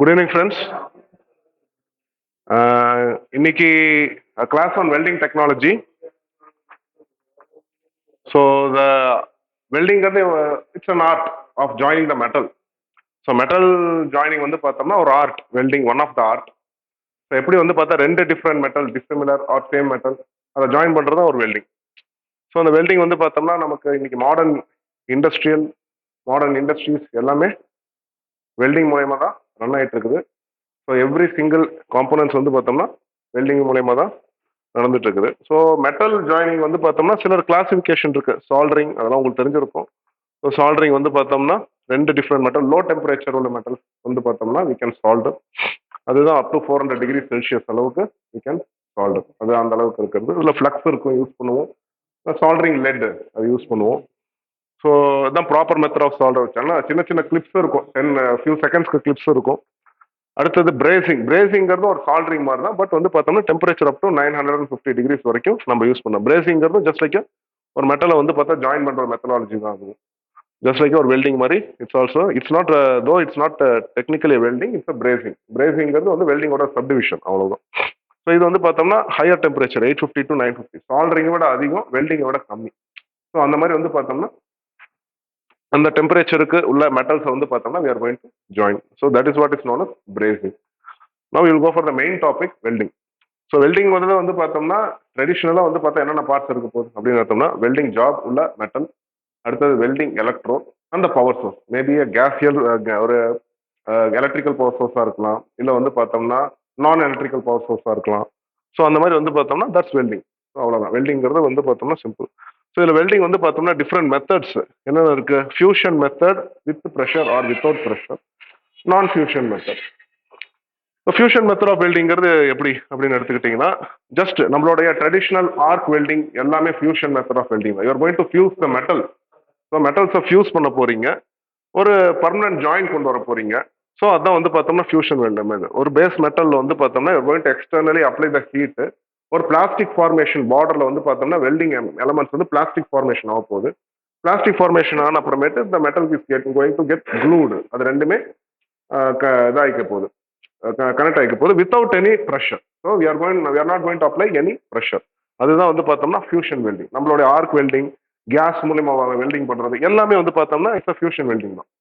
Good evening, friends. இன்னைக்கு class on welding technology. So the welding it's an art of joining the metal. So metal joining வந்து பார்த்தோம்னா ஒரு art, welding one of the art. So எப்படி வந்து பார்த்தா ரெண்டு different metal, dissimilar or same metal அதை join பண்றது ஒரு வெல்டிங். ஸோ அந்த வெல்டிங் வந்து பார்த்தோம்னா நமக்கு இன்னைக்கு மாடர்ன் இண்டஸ்ட்ரீஸ் எல்லாமே வெல்டிங் மூலயமா தான் ரன் ஆயிட்டு இருக்குது. ஸோ எவ்ரி சிங்கிள் காம்போனன்ட்ஸ் வந்து பார்த்தோம்னா வெல்டிங் மூலயமா தான் நடந்துட்டு இருக்குது. ஸோ மெட்டல் ஜாயினிங் வந்து பார்த்தோம்னா சிலர் கிளாசிஃபிகேஷன் இருக்கு. சால்டரிங் அதெல்லாம் உங்களுக்கு தெரிஞ்சிருக்கும். ஸோ சால்டரிங் வந்து பார்த்தோம்னா ரெண்டு டிஃப்ரெண்ட் மெட்டல், லோ டெம்பரேச்சர் உள்ள மெட்டல் வந்து பார்த்தோம்னா வி கேன் சால்டர். அதுதான் அப் டு 400 டிகிரி செல்சியஸ் அளவுக்கு வி கேன் சால்டர். அது அந்த அளவுக்கு இருக்கிறது. இதில் ஃப்ளக்ஸ் இருக்கும், யூஸ் பண்ணுவோம். சால்டரிங் லெட் அது யூஸ் பண்ணுவோம். ஸோ இதுதான் ப்ராப்பர் மெத்தட் ஆஃப் சால்டர் வச்சாங்கன்னா சின்ன சின்ன கிளிப்ஸ் இருக்கும், ஃபியூ செகண்ட்ஸ்க்கு கிளிப்ஸ் இருக்கும். அடுத்தது பிரேசிங்கிறது ஒரு சால்டரிங் மாதிரி தான். பட் வந்து பார்த்தோம்னா டெம்பரேச்சர் அப் டு 950 டிகிரிஸ் வரைக்கும் நம்ம யூஸ் பண்ணோம். பிரேசிங்கிறது ஜஸ்ட் லைக் ஒரு மெட்டலை வந்து பார்த்தா ஜாயின் பண்ற மெத்தடாலஜி தான் அது. ஜஸ்ட் லைக் ஒரு வெல்டிங் மாதிரி. It's not technically welding, it's பிரேசிங்கிறது வந்து வெல்டிங்கோட சப்டிவிஷன், அவ்வளவுதான். ஸோ இது வந்து பார்த்தோம்னா ஹையர் டெம்பரேச்சர் 850 to 950. சால்டரிங்கை விட அதிகம், வெல்டிங்கை விட கம்மி. ஸோ அந்த மாதிரி வந்து பார்த்தோம்னா அந்த டெம்பரேச்சருக்கு உள்ள மெட்டல்ஸ் வந்து பார்த்தோம்னா we are going to join. So that is what is known as brazing. Now we will go for the main topic, welding. So welding வந்து பார்த்தோம்னா ட்ரெடிஷ்னலாக வந்து பார்த்தா என்னென்ன பார்ட்ஸ் இருக்க போகுது அப்படின்னு பார்த்தோம்னா வெல்டிங் ஜாப் உள்ள மெட்டல், அடுத்தது வெல்டிங் எலக்ட்ரோட், அந்த பவர் சோர்ஸ் மேபி கேஸியல் ஒரு எலக்ட்ரிக்கல் பவர் சோர்ஸாக இருக்கலாம், இல்லை வந்து பார்த்தோம்னா நான் எலக்ட்ரிக்கல் பவர் சோர்ஸாக இருக்கலாம். ஸோ அந்த மாதிரி வந்து பார்த்தோம்னா தட்ஸ் வெல்டிங். அவ்வளோதான். வெல்டிங்கிறது வந்து பார்த்தோம்னா சிம்பிள். ஸோ இதில் வெல்டிங் வந்து பார்த்தோம்னா டிஃப்ரெண்ட் மெத்தட்ஸ் என்னென்ன இருக்கு. Fusion method with pressure or without pressure, non fusion method. Fusion method of வெல்டிங்கிறது எப்படி அப்படின்னு எடுத்துக்கிட்டீங்கன்னா ஜஸ்ட் நம்மளுடைய ட்ரெடிஷ்னல் ஆர்க் வெல்டிங் எல்லாமே ஃபியூஷன் மெத்தட் ஆஃப் வெல்டிங் தான். You are going to fuse the metal. So மெட்டல்ஸை ஃபியூஸ் பண்ண போறீங்க, ஒரு பர்மனன்ட் ஜாயின் கொண்டு வர போறீங்க. ஸோ அதான் வந்து பார்த்தோம்னா ஃபியூஷன் வெல்டிங். ஒரு பேஸ் மெட்டல்ல வந்து பார்த்தோம்னா you going to externally apply the heat. ஒரு பிளாஸ்டிக் ஃபார்மேஷன் பார்டர்ல வந்து பார்த்தோம்னா வெல்டிங் எலமெண்ட்ஸ் வந்து பிளாஸ்டிக் ஃபார்மேஷன் ஆக போகுது. பிளாஸ்டிக் ஃபார்மேஷன் ஆன அப்புறமேட்டு இந்த metal is going to get glued. அது ரெண்டுமே இதாகிக்க போகுது, கனெக்ட் ஆகிக்க போகுது without any pressure. So we are not going to apply any pressure. அதுதான் வந்து பார்த்தோம்னா ஃபியூஷன் வெல்டிங். நம்மளுடைய ஆர்க் வெல்டிங், கேஸ் மூலியமா வெல்டிங் பண்றது எல்லாமே வந்து பார்த்தோம்னா இட்ஸ் ஃபியூஷன் வெல்டிங் தான்.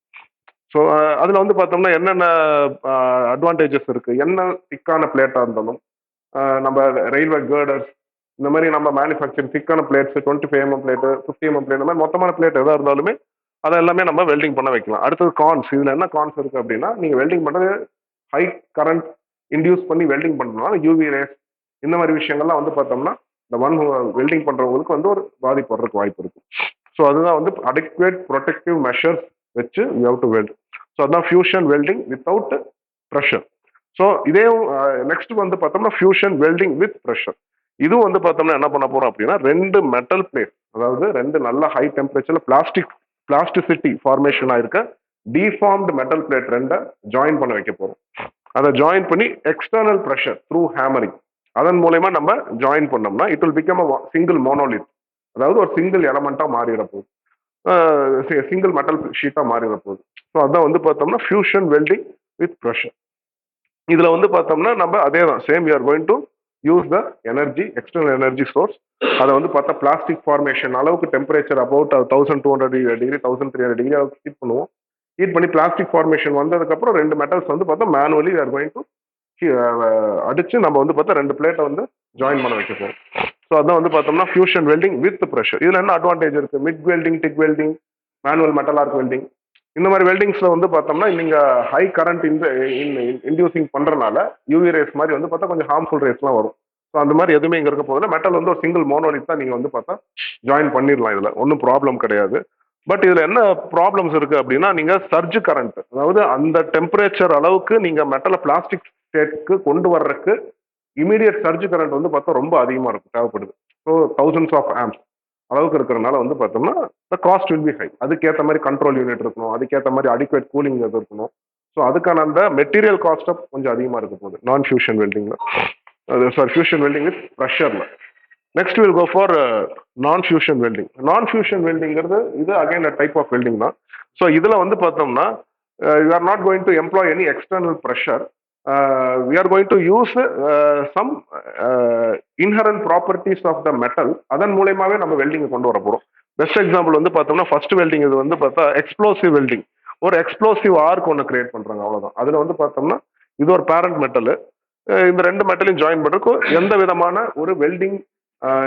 ஸோ அதில் வந்து பார்த்தோம்னா என்னென்ன அட்வான்டேஜஸ் இருக்கு. என்ன திக்கான பிளேட்டாக இருந்தாலும், நம்ம ரயில்வே கேர்டர்ஸ் இந்த மாதிரி நம்ம மேனுஃபேக்சரிங் திக்கான plates 25 mm plate, 50 mm plate, இந்த மாதிரி மொத்தமான பிளேட் எதாக இருந்தாலுமே அதை எல்லாமே நம்ம வெல்டிங் பண்ண வைக்கலாம். அடுத்தது கான்ஸ். இதில் என்ன கான்ஸ் இருக்கு அப்படின்னா நீங்கள் வெல்டிங் பண்ணுறது ஹை கரண்ட் இன்டியூஸ் பண்ணி வெல்டிங் பண்ணணும்னா யூவி ரேஸ் இந்த மாதிரி விஷயங்கள்லாம் வந்து பார்த்தோம்னா இந்த வெல்டிங் பண்ணுறவங்களுக்கு வந்து ஒரு பாதிப்பு வர்றதுக்கு வாய்ப்பு இருக்கு. ஸோ அதுதான் வந்து அடிக்வேட் ப்ரொடெக்டிவ் மெஷர்ஸ் வச்சு you have to weld. So அதுதான் fusion welding without pressure. So இதே நெக்ஸ்ட் வந்து பார்த்தோம்னா ஃபியூஷன் வெல்டிங் வித் ப்ரெஷர். இதுவும் வந்து பார்த்தோம்னா என்ன பண்ண போறோம் அப்படின்னா ரெண்டு மெட்டல் பிளேட், அதாவது ரெண்டு நல்ல ஹை டெம்பரேச்சர்ல பிளாஸ்டிசிட்டி ஃபார்மேஷன் ஆயிருக்க டிஃபார்ம்டு மெட்டல் பிளேட் ரெண்டை ஜாயின் பண்ண வைக்க போறோம். அதை ஜாயின் பண்ணி எக்ஸ்டர்னல் ப்ரெஷர் த்ரூ ஹேமரிங் அதன் மூலயமா நம்ம ஜாயின் பண்ணோம்னா it will become a single Monolith, அதாவது ஒரு சிங்கிள் எலமெண்டா மாறிட போகுது, சிங்கிள் மெட்டல் ஷீட்டா மாறிட போகுது. ஸோ அதான் வந்து பார்த்தோம்னா ஃபியூஷன் வெல்டிங் வித் ப்ரெஷர். இதுல வந்து பார்த்தோம்னா நம்ம அதே தான் same we are going to use the energy, external energy source. அதை வந்து பார்த்தா பிளாஸ்டிக் ஃபார்மேஷன் அளவுக்கு டெம்பரேச்சர் அபவுட் 1200 டிகிரி 1300 டிகிரி அளவுக்கு ஹீட் பண்ணுவோம். ஹீட் பண்ணி பிளாஸ்டிக் ஃபார்மேஷன் வந்ததுக்கப்புறம் ரெண்டு மெட்டல்ஸ் வந்து பார்த்தா manually we are going to அடிச்சு நம்ம வந்து பார்த்தா ரெண்டு பிளேட்டை வந்து ஜாயின் பண்ண வைக்க போகிறோம். ஸோ அதான் வந்து பார்த்தோம்னா ஃபியூஷன் வெல்டிங் வித் ப்ரெஷர். இதுல என்ன அட்வான்டேஜ் இருக்கு. MIG welding, TIG welding, manual metal arc welding இந்த மாதிரி வெல்டிங்ஸ்ல வந்து பார்த்தோம்னா நீங்க ஹை கரண்ட் இன்டியூசிங் பண்றதுனால யூவி ரேஸ் மாதிரி வந்து பார்த்தா கொஞ்சம் ஹார்ம்ஃபுல் ரேஸ்லாம் வரும். ஸோ அந்த மாதிரி எதுவுமே இங்க இருக்க போதில்லை. மெட்டல் வந்து ஒரு சிங்கிள் மோனோலித் தான் நீங்க வந்து பார்த்தா ஜாயின் பண்ணிடலாம். இதுல ஒன்றும் ப்ராப்ளம் கிடையாது. பட் இதுல என்ன ப்ராப்ளம்ஸ் இருக்கு அப்படின்னா நீங்க சர்ஜ் கரண்ட், அதாவது அந்த டெம்பரேச்சர் அளவுக்கு நீங்க மெட்டலை பிளாஸ்டிக் ஸ்டேட்க்கு கொண்டு வர்றதுக்கு இமீடியட் சர்ஜ் கரண்ட் வந்து பார்த்தா ரொம்ப அதிகமா இருக்கும், தேவைப்படுது. ஸோ thousands of amps அளவுக்கு இருக்கிறதுனால வந்து பார்த்தோம்னா த காஸ்ட் வில் பி ஹை. அதுக்கேற்ற மாதிரி கண்ட்ரோல் யூனிட் இருக்கணும், அதுக்கேற்ற மாதிரி அடிக்வேட் கூலிங் இருக்கணும். ஸோ அதுக்கான அந்த மெட்டீரியல் காஸ்ட் கொஞ்சம் அதிகமாக இருக்க போகுது நான் ஃபியூஷன் வெல்டிங்ல, ஃபியூஷன் வெல்டிங் வித் ப்ரெஷர்ல. Next will go for non fusion welding. Non fusion வெல்டிங்கிறது இது அகைன் டைப் ஆஃப் வெல்டிங் தான். ஸோ இதுல வந்து பார்த்தோம்னா you are not going to employ any external pressure. We are going to use some inherent properties of the metal. அதன் மூலயமாவே நம்ம welding கொண்டு வர போறோம். பெஸ்ட் எக்ஸாம்பிள் வந்து பார்த்தோம்னா ஃபர்ஸ்ட் வெல்டிங் இது வந்து பார்த்தா எக்ஸ்ப்ளோசிவ் வெல்டிங். ஒரு எக்ஸ்ப்ளோசிவ் ஆர்க் ஒன்று கிரியேட் பண்றாங்க, அவ்வளவுதான். அதுல வந்து பார்த்தோம்னா இது ஒரு பேரண்ட் மெட்டல். இந்த ரெண்டு மெட்டலையும் ஜாயின் பண்றதுக்கு எந்த விதமான ஒரு வெல்டிங்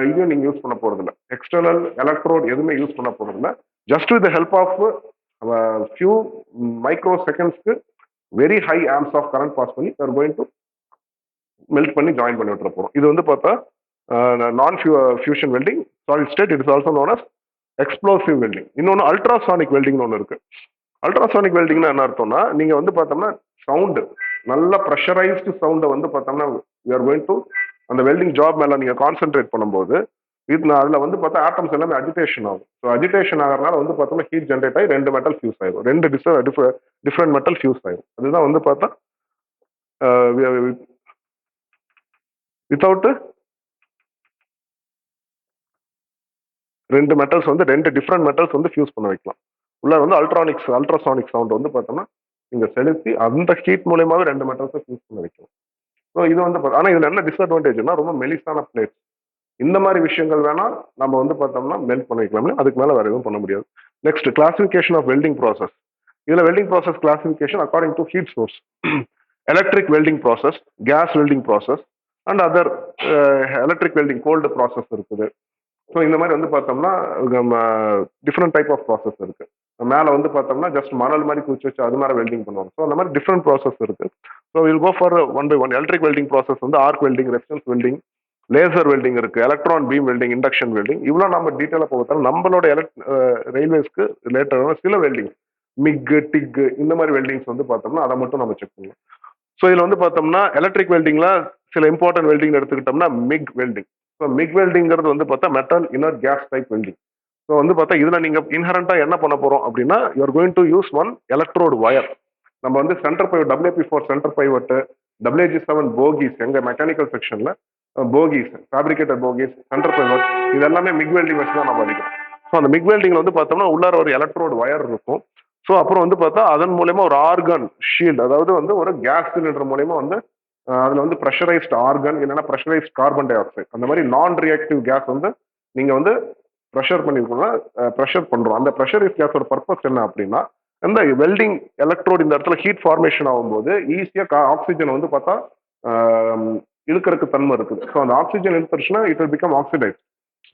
இதையும் நீங்க யூஸ் பண்ண போறது இல்லை. எக்ஸ்டர்னல் எலக்ட்ரோட் எதுவுமே யூஸ் பண்ண போறது இல்லை. Just with help of few micro செகண்ட்ஸ்க்கு very high amps of current pass பண்ணி ஆர் கோயிங் டு மெல்ட் பண்ணி ஜாயின் பண்ணி விட்டுற போறோம். இது வந்து பார்த்தா non fusion welding, solid state. It is also known as explosive welding. இன்னொன்று அல்ட்ராசானிக் வெல்டிங்னு ஒன்று இருக்கு. அல்ட்ராசானிக் வெல்டிங்னா என்ன அர்த்தம்னா, நீங்க வந்து பார்த்தோம்னா சவுண்டு நல்ல ப்ரெஷரைஸ்டு சவுண்டை வந்து பார்த்தோம்னா வி ஆர் கோயிங் டு அந்த வெல்டிங் ஜாப் மேல நீங்க கான்சென்ட்ரேட் பண்ணும்போது அதுல வந்து பார்த்தா ஆட்டம்ஸ் எல்லாமே அஜிடேஷன் ஆகும். ஸோ அஜிடேஷன் ஆகிறதுனால வந்து பார்த்தோம்னா ஹீட் ஜென்ரேட் ஆகி ரெண்டு மெட்டல் ஃபியூஸ் ஆயிடும், ரெண்டு டிஃப்ரெண்ட் மெட்டல் ஃபியூஸ் ஆயிடும். அதுதான் வந்து பார்த்தா வித்தவுட் ரெண்டு மெட்டல்ஸ் வந்து ரெண்டு டிஃப்ரெண்ட் மெட்டல்ஸ் வந்து ஃபியூஸ் பண்ண வைக்கலாம். உள்ள வந்து அல்ட்ராசானிக் சவுண்ட் வந்து பார்த்தோம்னா நீங்க செலுத்தி அந்த ஹீட் மூலயமாவே ரெண்டு மெட்டல்ஸை ஃபியூஸ் பண்ண வைக்கலாம். ஸோ இது வந்து ஆனால் இதுல என்ன டிஸ்அட்வான்டேஜ்னா ரொம்ப மெலிசான பிளேட்ஸ். இந்த மாதிரி விஷயங்கள் வேணா நம்ம வந்து பார்த்தோம்னா மெல்ட் பண்ண வைக்கலாம், அதுக்கு மேல வேற எதுவும் பண்ண முடியாது. Next classification of welding process. இதுல welding process classification according to heat source, electric welding process, gas welding process and other electric welding cold process இருக்குது. ஸோ இந்த மாதிரி வந்து பார்த்தோம்னா டிஃப்ரெண்ட் டைப் ஆஃப் ப்ராசஸ் இருக்கு. மேலே வந்து பார்த்தோம்னா ஜஸ்ட் மணல் மாதிரி குச்சி வச்சு அது மாதிரி வெல்டிங் பண்ணுவாங்க. ஸோ அந்த மாதிரி டிஃப்ரெண்ட் ப்ராசஸ் இருக்கு. So will go for one by one. Electric welding process வந்து arc welding, resistance welding, laser welding இருக்கு, electron beam welding, induction welding. இவ்வளோ நம்ம டீட்டெயிலாக போகிறதால நம்மளோட ரயில்வேஸ்க்கு ரிலேட்டடான சில வெல்டிங் மிக், டிக் இந்த மாதிரி வெல்டிங்ஸ் வந்து பார்த்தோம்னா அதை மட்டும் நம்ம செக் பண்ணலாம். ஸோ இதில் வந்து பார்த்தோம்னா எலக்ட்ரிக் வெல்டிங்ல சில இம்பார்ட்டன்ட் வெல்டிங் எடுத்துக்கிட்டோம்னா மிக் வெல்டிங். ஸோ மிக் வெல்டிங்கிறது வந்து பார்த்தா metal inner gas type welding. So வந்து பார்த்தா இதுல நீங்க இன்ஹரண்டா என்ன பண்ண போறோம் அப்படின்னா, you are going to use one electrode wire. நம்ம வந்து centre pivot WP4 centre pivot, WG7 bogies எங்க மெக்கானிக்கல் செக்ஷன்ல bogies, fabricated bogies, centre pivot இது எல்லாமே மிக் வெல்டிங் வச்சு தான் நம்ம அடிக்கிறோம். ஸோ அந்த மிக் வெல்டிங்ல வந்து பார்த்தோம்னா உள்ளார ஒரு எலக்ட்ரோடு வயர் இருக்கும். ஸோ அப்புறம் வந்து பார்த்தா அதன் மூலயமா ஒரு ஆர்கன் ஷீல்டு, அதாவது வந்து ஒரு கேஸ் சிலிண்டர் மூலயமா வந்து அதுல வந்து ப்ரெஷரைஸ்ட் ஆர்கன் இல்லைன்னா ப்ரெஷரைஸ்ட் கார்பன் டை ஆக்சைடு அந்த மாதிரி நான் ரியாக்டிவ் கேஸ் வந்து நீங்க வந்து ப்ரெஷர் பண்ணிருக்கோம்னா ப்ரெஷர் பண்றோம். அந்த ப்ரெஷரைஸ்ட் கேஸோட பர்பஸ் என்ன அப்படின்னா, இந்த வெல்டிங் எலக்ட்ரோடு இந்த இடத்துல ஹீட் ஃபார்மேஷன் ஆகும்போது ஈஸியா ஆக்சிஜன் வந்து பார்த்தா இழுக்கிறதுக்கு தன்மை இருக்குது. ஸோ அந்த ஆக்சிஜன் இழுத்துருச்சுன்னா it will become oxidise.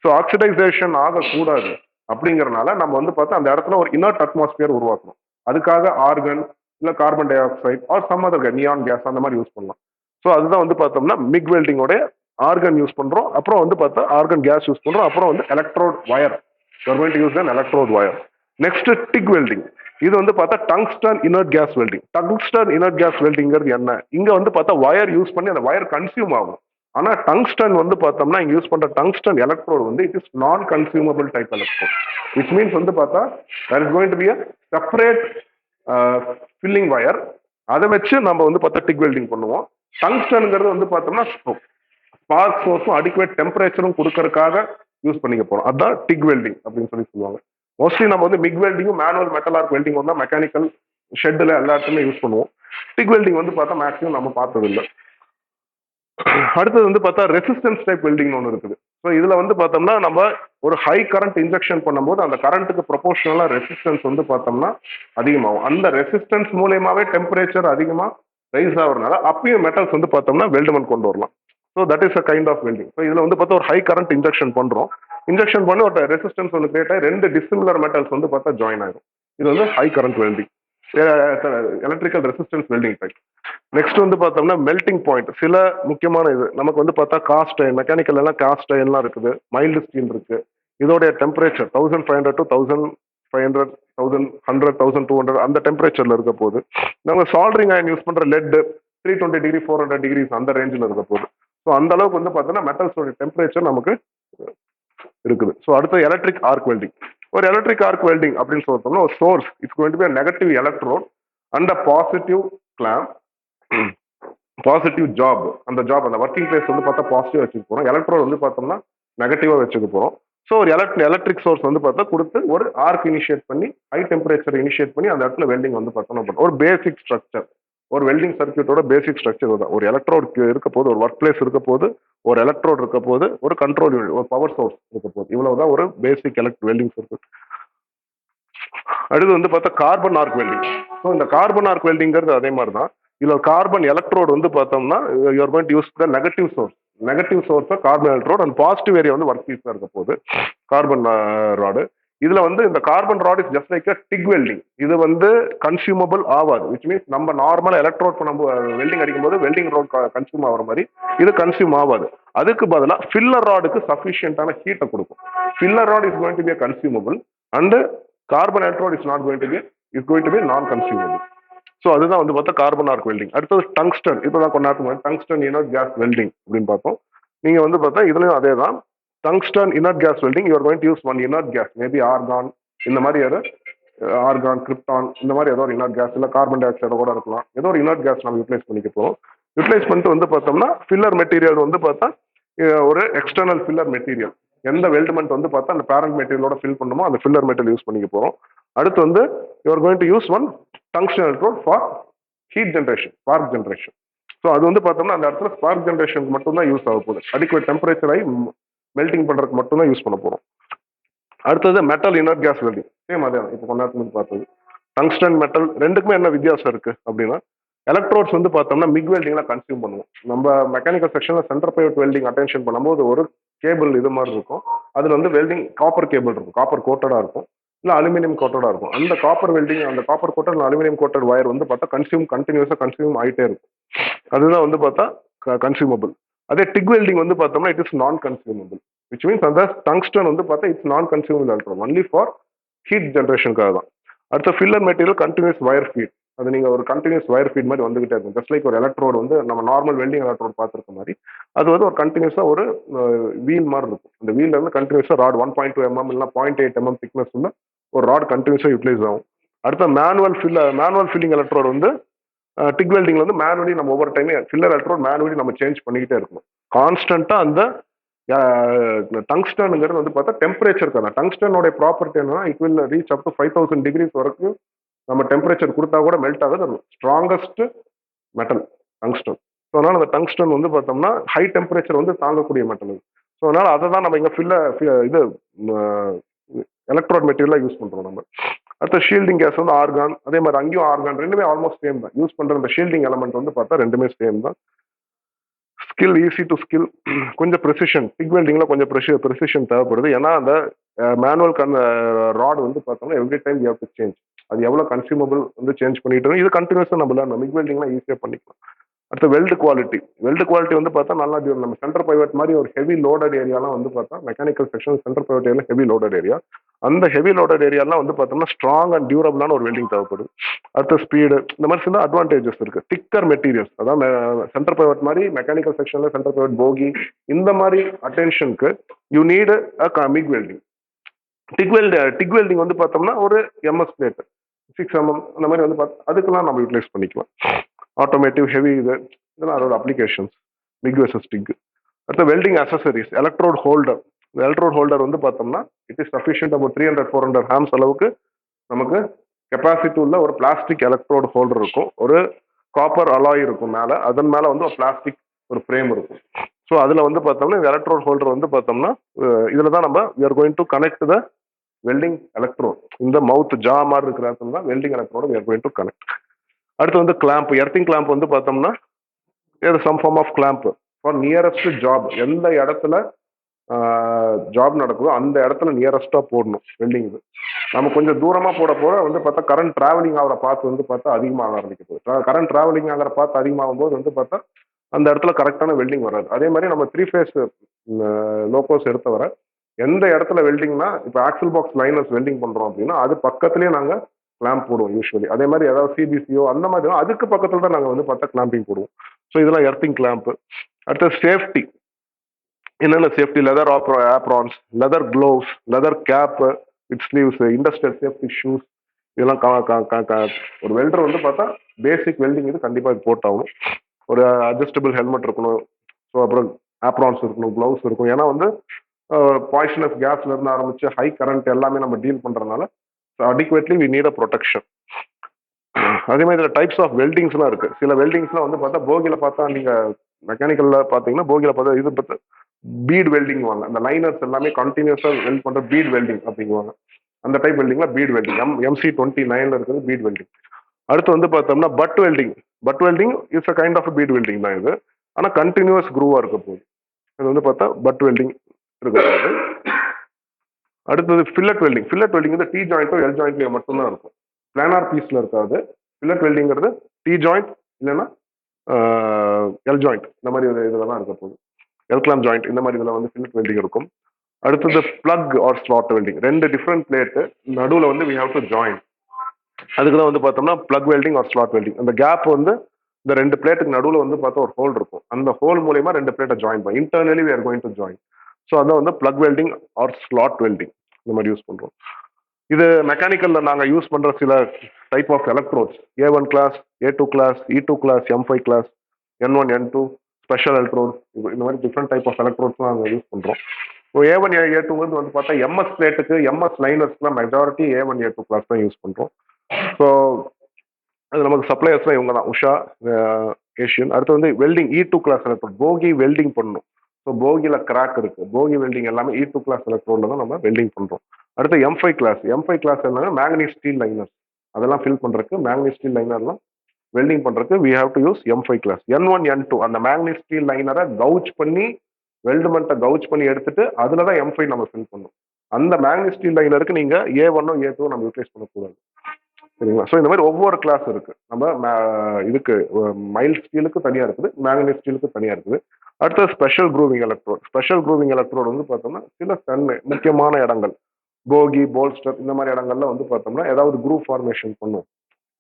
So oxidisation ஆகக்கூடாது அப்படிங்கறதுனால நம்ம வந்து பார்த்தா அந்த இடத்துல ஒரு இனர்ட் அட்மாஸ்பியர் உருவாக்கணும். அதுக்காக ஆர்கன் இல்ல carbon dioxide or some other neon gas அந்த மாதிரி யூஸ் பண்ணலாம். ஸோ அதுதான் வந்து பார்த்தோம்னா மிக் வெல்டிங்கோட ஆர்கன் யூஸ் பண்றோம், அப்புறம் வந்து பார்த்தா ஆர்கன் கேஸ் யூஸ் பண்றோம், அப்புறம் வந்து electrode wire. Use an electrode wire. Next TIG welding. இது வந்து பார்த்தா tungsten inert gas welding. Tungsten inert gas வெல்டிங்கிறது என்ன, இங்க வந்து பார்த்தா வயர் யூஸ் பண்ணி அந்த வயர் கன்சியூம் ஆகும். ஆனா டங்ஸ்டன் வந்து பார்த்தோம்னா இங்க யூஸ் பண்ற டங்ஸ்டன் எலக்ட்ரோடு வந்து it is non consumable type electrode. Which means வந்து பார்த்தா there is going to be a separate filling wire. அதை வச்சு நம்ம வந்து பார்த்தா டிக் வெல்டிங் பண்ணுவோம். டங்ஸ்டன்ங்கிறது வந்து பார்த்தோம்னா ஸ்பார்க் சோர்ஸும் அடிக்குவேட் டெம்பரேச்சரும் கொடுக்கறதுக்காக யூஸ் பண்ணிக்க போறோம். அதுதான் டிக் வெல்டிங் அப்படின்னு சொல்லுவாங்க. மோஸ்ட்லி நம்ம வந்து மிக் வெல்டிங்கும் மேனுவல் மெட்டல் ஆர்க் வெல்டிங் வந்து மெக்கானிக்கல் ஷெட்ல எல்லாத்துமே யூஸ் பண்ணுவோம். டிக் வெல்டிங் வந்து பார்த்தா மேக்ஸிமம் நம்ம பார்த்தது இல்லை. அடுத்தது வந்து பார்த்தா ரெசிஸ்டன்ஸ் டைப் வெல்டிங் ஒன்று இருக்குது. ஸோ இதுல வந்து பார்த்தோம்னா நம்ம ஒரு ஹை கரண்ட் இன்ஜெக்ஷன் பண்ணும்போது அந்த கரண்ட்டுக்கு ப்ரொபோஷனலா ரெசிஸ்டன்ஸ் வந்து பார்த்தோம்னா அதிகமாகும். அந்த ரெசிஸ்டன்ஸ் மூலயமாவே டெம்பரேச்சர் அதிகமா ரைஸ் ஆகுறதுனால அப்பயும் மெட்டல்ஸ் வந்து பார்த்தோம்னா வெல்டுமெண்ட் கொண்டு வரலாம். So that is a kind of welding. So இதுல வந்து பார்த்தா ஒரு ஹை கரண்ட் இன்ஜெக்ஷன் பண்றோம். இன்ஜெக்ஷன் பண்ணி ஒரு ரெசிஸ்டன்ஸ் வந்து கிரியேட் ஆகி ரெண்டு டிசிமிலர் மெட்டல்ஸ் வந்து பார்த்தா ஜாயின் ஆகும். இது வந்து high current welding, electrical resistance welding type. Next வந்து பார்த்தோம்னா மெல்டிங் பாயிண்ட். சில முக்கியமான இது நமக்கு வந்து பார்த்தா காஸ்ட் அயன், மெக்கானிக்கல் எல்லாம் காஸ்ட் அயன்லாம் இருக்குது, மைல்டு ஸ்டீல் இருக்கு. இதோடைய டெம்பரேச்சர் 1500 to 1500, 1100, 1200 அந்த டெம்பரேச்சர்ல இருக்க போது. நம்ம சால்டரிங் அயன் யூஸ் பண்ற லெட் 320 டிகிரி 400 டிகிரிஸ் அந்த ரேஞ்சில் இருக்க போது. ஸோ அந்த அளவுக்கு வந்து பார்த்தோம்னா மெட்டல்ஸோட டெம்பரேச்சர் நமக்கு இருக்குது. ஸோ அடுத்து எலக்ட்ரிக் ஆர்க் வெல்டிங். ஒரு எலக்ட்ரிக் ஆர்க் வெல்டிங் அப்படின்னு சொல்லிட்டோம்னா ஒரு source it's going to be negative electrode and positive clamp, positive job. அந்த ஜாப் அந்த ஒர்க்கிங் பிளேஸ் வந்து பார்த்தா பாசிட்டிவ் வச்சுக்க போறோம், எலக்ட்ரோட் வந்து பார்த்தோம்னா நெகட்டிவா வச்சுக்க போறோம். ஸோ ஒரு எலக்ட்ரிக் சோர்ஸ் வந்து பார்த்தா கொடுத்து ஒரு ஆர்க் இனிஷியேட் பண்ணி ஹை டெம்பரேச்சர் இனிஷியேட் பண்ணி அந்த இடத்துல வெல்டிங் வந்து பார்த்தோம்னா பண்ணும். ஒரு பேசிக் ஸ்ட்ரக்சர், ஒரு வெல்டிங் சர்க்யூட்டோட பேசிக் ஸ்ட்ரக்சர் தான். ஒரு எலக்ட்ரோட் இருக்க போது, ஒரு ஒர்க் பிளேஸ் இருக்க போது, ஒரு எலக்ட்ரோட் இருக்க போது, ஒரு கண்ட்ரோல் யூனிட், ஒரு பவர் சோர்ஸ் இருக்க போது, இவ்வளவுதான் ஒரு பேசிக் வெல்டிங் சர்க்யூட். அடுத்து வந்து பார்த்தா கார்பன் ஆர்க் வெல்டிங். ஸோ இந்த கார்பன் ஆர்க் வெல்டிங்கிறது அதே மாதிரி தான். இதுல கார்பன் எலக்ட்ரோடு வந்து பார்த்தோம்னா you are going to use the negative source carbon electrode, and positive area வந்து ஒர்க் பீஸா இருக்க போது கார்பன் ராடு. இதுல வந்து இந்த carbon rod is just like TIG welding. இது வந்து கன்சியூமபிள் ஆகாது, விச் மீன்ஸ் நம்ம நார்மல் எலக்ட்ரோட் நம்ம வெல்டிங் அடிக்கும் போது வெல்டிங் ரோட் கன்சியூம் ஆகிற மாதிரி இது கன்சியூம் ஆகாது. அதுக்கு பதிலாக ஃபில்லர் ராடுக்கு சஃபிஷியன்டான ஹீட்டை கொடுக்கும். Filler rod is going to be consumable and carbon electrode is not going to be non consumable. So அதுதான் வந்து பார்த்தா கார்பன் ஆர்க் வெல்டிங். அடுத்தது டங்ஸ்டன். இப்போதான் கொண்டாட்டு டங்ஸ்டன் இனர்ட் கேஸ் வெல்டிங் அப்படின்னு பார்த்தோம். நீங்க வந்து பார்த்தா இதுலயும் அதே தான். Tungsten inert gas welding, you are going to use one inert gas, maybe argon, இந்த மாதிரி ஆர்கான், கிரிப்டான், இந்த மாதிரி ஏதோ ஒரு இனர்ட் கேஸ், இல்லை கார்பன் டை ஆக்சைடு கூட இருக்கலாம். ஏதோ ஒரு இனர்ட் கேஸ் நம்ம யூட்டிலைஸ் பண்ணிக்க போகிறோம். யூட்டிலைஸ் பண்ணிட்டு வந்து பார்த்தோம்னா ஃபில்லர் மெட்டீரியல் வந்து பார்த்தா ஒரு எக்ஸ்டர்னல் ஃபில்லர் மெட்டீரியல், எந்த வெல்ட்மெண்ட் வந்து பார்த்தா அந்த பேரண்ட் மெட்டீரியலோட ஃபில் பண்ணுமோ அந்த ஃபில்லர் மெட்டீரியல் யூஸ் பண்ணிக்க போகிறோம். அடுத்து வந்து you are going to use one tungsten electrode for heat generation, spark generation. So அது வந்து பார்த்தோம்னா அந்த இடத்துல ஸ்பார்க் ஜென்ரேஷனுக்கு மட்டும் தான் யூஸ் ஆக போகுது. அடிக்குவேட் டெம்பரேச்சர் ஆகி மெல்டிங் பண்ணுறதுக்கு மட்டும் தான் யூஸ் பண்ண போகிறோம். அடுத்தது metal inert gas welding. Same அதே இப்போ கொண்டாட்டு பார்த்தது. டங்ஸ்டன் மெட்டல் ரெண்டுக்குமே என்ன வித்தியாசம் இருக்கு அப்படின்னா, எலக்ட்ரோட்ஸ் வந்து பார்த்தோம்னா மிக் வெல்டிங்ல கன்சியூம் பண்ணுவோம். நம்ம மெக்கானிக்கல் செக்ஷன்ல சென்டர் பைவட் வெல்டிங் அட்டென்ஷன் பண்ணும்போது ஒரு கேபிள் இது மாதிரி இருக்கும். அதுல வந்து வெல்டிங் காப்பர் கேபிள் இருக்கும், காப்பர் கோட்டடா இருக்கும், இல்லை அலுமினியம் கோட்டடா இருக்கும். அந்த காப்பர் வெல்டிங், அந்த copper coated aluminium coated wire வந்து பார்த்தா கண்டினியூஸா கன்சியூம் ஆகிட்டே இருக்கும். அதுதான் வந்து பார்த்தா கன்சியூமபிள். அதே டிக் வெல்டிங் வந்து பார்த்தோம்னா it is non consumable, which means அந்த டங்ஸ்டன் வந்து பார்த்தா it's non consumable electrode, only for heat ஜென்ரேஷனுக்காக தான். அடுத்த filler material continuous wire feed. அது நீங்க ஒரு கண்டினியூஸ் வயர் ஃபீட் மாதிரி வந்துகிட்டே இருக்கும். ஜஸ்ட் லைக் ஒரு எலக்ட்ரோடு வந்து நம்ம நார்மல் வெல்டிங் எலக்ட்ரோட் பார்த்துருக்க மாதிரி அது வந்து ஒரு கண்டினியூஸா ஒரு வீல் மாதிரி இருக்கும். அந்த வீல்ல இருந்து கண்டினியூஸா ராட் 1.2 mm இல்லைனா 0.8 mm திக்னஸ் உள்ள ஒரு ராட் கண்டினியூஸா யூட்டிலைஸ் ஆகும். அடுத்த மேனுவல் ஃபில்லிங் எலக்ட்ரோட் வந்து டிக் வெல்டிங்ல வந்து மேனுவலி நம்ம ஒவ்வொரு டைமே ஃபில்லர் எலக்ட்ரோட் மேனுவலி நம்ம சேஞ்ச் பண்ணிக்கிட்டே இருக்கணும். கான்ஸ்டன்டா அந்த டங்ஸ்டன்ங்கிறது வந்து பார்த்தா டெம்பரேச்சர் தான். டங்ஸ்டனோட ப்ராப்பர்ட்டி என்னன்னா it will reach up to 5000 degrees வரைக்கும் நம்ம டெம்பரேச்சர் கொடுத்தா கூட மெல்ட் ஆகுது. Strongest metal tungsten. ஸோ அதனால அந்த டங்ஸ்டன் வந்து பார்த்தோம்னா ஹை டெம்பரேச்சர் வந்து தாங்கக்கூடிய மெட்டல். ஸோ அதனால அதை தான் நம்ம இங்கே இது எலக்ட்ரோட் மெட்டீரியலாக யூஸ் பண்ணுறோம் நம்ம. அடுத்த ஷீல்டிங் கேஸ் வந்து ஆர்கான். அதே மாதிரி அங்கேயும் ஆர்கான், ரெண்டுமே ஆல்மோஸ்ட் சேம் தான். யூஸ் பண்ணுற அந்த ஷீல்டிங் எலமெண்ட் வந்து பார்த்தா ரெண்டுமே சேம் தான். ஸ்கில் ஈஸி டு ஸ்கில், கொஞ்சம் ப்ரெசிஷன். டிக் வெல்டிங்ல கொஞ்சம் ப்ரெசிஷன் தேவைப்படுது. ஏன்னா அந்த மேனுவல் ராட் வந்து பார்த்தோம்னா every time you have to change. அது எவ்வளோ கன்சியூமபிள் வந்து சேஞ்ச் பண்ணிட்டு இது கண்டினியூஸாக நம்ம மிக் வெல்டிங்லாம் ஈஸியாக பண்ணிக்கலாம். அடுத்த வெல்டு குவாலிட்டி வந்து பார்த்தா நல்லா நம்ம சென்டர் பைவட் மாதிரி ஒரு ஹெவி லோடட் ஏரியாலாம் வந்து பார்த்தா mechanical section centre pivot area heavy loaded area. அந்த ஹெவி லோடட் ஏரியாலாம் வந்து பார்த்தோம்னா ஸ்ட்ராங் அண்ட் டியூரபிளான ஒரு வெல்டிங் தேவைப்படுது. அடுத்த ஸ்பீடு, இந்த மாதிரி சில அட்வான்டேஜஸ் இருக்கு. திக்கர் மெட்டீரியல்ஸ், அதான் சென்டர் பைவட் மாதிரி மெக்கானிக்கல் செக்ஷன்ல சென்டர் பைவட் போகி இந்த மாதிரி அட்டென்ஷனுக்கு you need a MIG welding. TIG welding வந்து பார்த்தோம்னா ஒரு எம்எஸ் பிளேட் 6 mm அந்த மாதிரி வந்து அதுக்கெல்லாம் நம்ம யூட்டிலைஸ் பண்ணிக்கலாம். ஆட்டோமேட்டிவ் ஹெவி இதெல்லாம் அதோட அப்ளிகேஷன்ஸ் மிக் வெர்சஸ் டிக். அடுத்த வெல்டிங் அசசரிஸ், எலக்ட்ரோட் ஹோல்டர் வந்து பார்த்தோம்னா it is sufficient about 300-400 Homs அளவுக்கு நமக்கு கெப்பாசிட்டி உள்ள ஒரு பிளாஸ்டிக் எலக்ட்ரோட் ஹோல்டர் இருக்கும். ஒரு காப்பர் அலாய் இருக்கும் மேலே, அதன் மேலே வந்து ஒரு பிளாஸ்டிக் ஒரு ஃப்ரேம் இருக்கும். ஸோ அதில் வந்து பார்த்தோம்னா இந்த எலக்ட்ரோட் ஹோல்டர் வந்து பார்த்தோம்னா இதில் தான் நம்ம we are going to connect the welding electrode. இந்த மவுத் ஜா மாதிரி இருக்கிற இடத்துல தான் welding எலக்ட்ரோட we are going to connect. அடுத்து வந்து கிளாம்ப், எர்த்திங் கிளாம்ப் வந்து பார்த்தோம்னா some form of clamp for nearest job. எந்த இடத்துல ஜாப் நடக்குதோ அந்த இடத்துல நியரஸ்டா போடணும் வெல்டிங். இது நம்ம கொஞ்சம் தூரமா போட வந்து பார்த்தா கரண்ட் டிராவலிங் ஆகிற பாத்து வந்து பார்த்தா அதிகமாக ஆரம்பிக்குது. கரண்ட் டிராவலிங் ஆகிற பாத்து அதிகமாகும் போது வந்து பார்த்தா அந்த இடத்துல கரெக்டான வெல்டிங் வராது. அதே மாதிரி நம்ம 3 ஃபேஸ் லோகோஸ் எடுத்த வர எந்த இடத்துல வெல்டிங்னா இப்போ ஆக்சல் பாக்ஸ் லைனர்ஸ் வெல்டிங் பண்றோம் அப்படின்னா அது பக்கத்துலேயே நாங்கள் கிளாம்ப் போடுவோம் யூஸ்வலி. அதே மாதிரி ஏதாவது சிபிசியோ அந்த மாதிரி அதுக்கு பக்கத்தில் தான் நாங்கள் வந்து பார்த்தா கிளாம்பிங் போடுவோம். ஸோ இதெல்லாம் எர்த்திங் கிளாம்ப். அடுத்த சேஃப்டி, என்னென்ன safety, leather aprons, leather gloves, leather cap with sleeves, industrial safety shoes, இதெல்லாம் ஒரு வெல்டர் வந்து பார்த்தா பேசிக் வெல்டிங் இது கண்டிப்பாக இது போட்டாகணும். ஒரு அட்ஜஸ்டபிள் ஹெல்மெட் இருக்கணும். ஸோ அப்புறம் ஆப்ரான்ஸ் இருக்கணும், க்ளவுஸ் இருக்கும். ஏன்னா வந்து பாய்சனஸ் கேஸ்ல இருந்து ஆரம்பிச்சு ஹை கரண்ட் எல்லாமே நம்ம டீல் பண்றதுனால adequately we need a protection. அதே மாதிரி இதில் டைப்ஸ் ஆஃப் வெல்டிங்ஸ்லாம் இருக்கு. சில வெல்டிங்ஸ்லாம் வந்து பார்த்தா போகியில பார்த்தா நீங்க மெக்கானிக்கல்ல பார்த்தீங்கன்னா போகியில பார்த்தா இது பார்த்தா பீட் வெல்டிங் வாங்க. அந்த லைனர்ஸ் எல்லாமே கண்டினியூஸா வெல்ட் பண்ற பீட் வெல்டிங் அப்படிங்குவாங்க. அந்த டைப் வெல்டிங்ல பீட் வெல்டிங் MC29 இருக்குது பீட் வெல்டிங். அடுத்து வந்து பார்த்தோம்னா butt welding. Butt welding is a kind of bead welding தான் இது. ஆனால் கண்டினியூஸ் குரூவா இருக்க போகுது. இது வந்து பார்த்தா பட் வெல்டிங் இருக்க போகுது. அடுத்தது ஃபில்லட் வெல்டிங். ஃபில்லட் வெல்டிங் வந்து டி ஜாயிண்ட்டோ எல் ஜாயிண்ட்லயோ மட்டும்தான் இருக்கும். பிளானார் பீஸ்ல இருக்காது. ஃபில்லட் வெல்டிங்கிறது டி ஜாயிண்ட் இல்லைன்னா எல் ஜாயிண்ட் இந்த மாதிரி இதில் தான் இருக்க போகுது. எல் கிளாம் ஜாயிண்ட் இந்த மாதிரி இதில் வந்து ஃபில்லட் வெல்டிங் இருக்கும். அடுத்தது plug or slot welding. 2 different plate நடுவில் வந்து வி ஹாவ் டு ஜாயின். அதுக்கு தான் வந்து பார்த்தோம்னா plug welding or slot welding. அந்த கேப் வந்து இந்த 2 பிளேட்டுக்கு நடுவில் வந்து பார்த்தா ஒரு ஹோல் இருக்கும். அந்த ஹோல் மூலயமா 2 பிளேட்டை ஜாயின் பண்ணி internally we are going to join. So அதான் வந்து plug welding or slot welding இந்த மாதிரி யூஸ் பண்ணுறோம். இது மெக்கானிக்கல்ல நாங்கள் யூஸ் பண்ற சில type of electrodes A1 class, A2 class, E2 class, M5 class, N1, N2, special electrode, இந்த மாதிரி டிஃப்ரெண்ட் டைப் ஆஃப் எலக்ட்ரோட்ஸ்லாம் நாங்கள் யூஸ் பண்றோம். இப்போ A1 A2 வந்து பார்த்தா MS பிளேட்டுக்கு MS லைனர்ஸ்க்குலாம் மெஜாரிட்டி A1 A2 கிளாஸ் தான் யூஸ் பண்றோம். ஸோ அது நமக்கு சப்ளையர்ஸ்லாம் இவங்க தான், உஷா, ஏஷியன். அடுத்து வந்து welding E2 class electrode, bogie welding பண்ணணும். ஸோ போகியில் கிராக் இருக்கு, போகி வெல்டிங் எல்லாமே E2 கிளாஸ் எலக்ட்ரோட்ல தான் நம்ம வெல்டிங் பண்றோம். அடுத்து M5 கிளாஸ். M5 கிளாஸ் என்னன்னா மேங்கனீஸ் ஸ்டீல் லைனர்ஸ், அதெல்லாம் ஃபில் பண்றதுக்கு மேங்கனீஸ் ஸ்டீல் லைனர்லாம் வெல்டிங் பண்றதுக்கு we have to use M5 class. N1 N2 அந்த மேங்கனீஸ் ஸ்டீல் லைனரை கவுச் பண்ணி வெல்டுமெண்ட்டை கவுச் பண்ணி எடுத்துட்டு அதுல தான் M5 நம்ம ஃபில் பண்ணணும். அந்த மேங்கனீஸ் ஸ்டீல் லைனருக்கு நீங்க A1 A2 நம்ம யூட்டிலைஸ் பண்ணக்கூடாது, சரிங்களா? ஸோ இந்த மாதிரி ஒவ்வொரு கிளாஸ் இருக்கு. நம்ம இதுக்கு மைல் ஸ்டீலுக்கு தனியா இருக்குது, மேங்கனீஸ் ஸ்டீலுக்கு தனியா இருக்குது. அடுத்து special grooving electrode. Special grooving electrode வந்து பார்த்தோம்னா சில முக்கியமான இடங்கள், போகி, போல்ஸ்டர் இந்த மாதிரி இடங்கள்ல வந்து பார்த்தோம்னா ஏதாவது குரூப் ஃபார்மேஷன் பண்ணும்,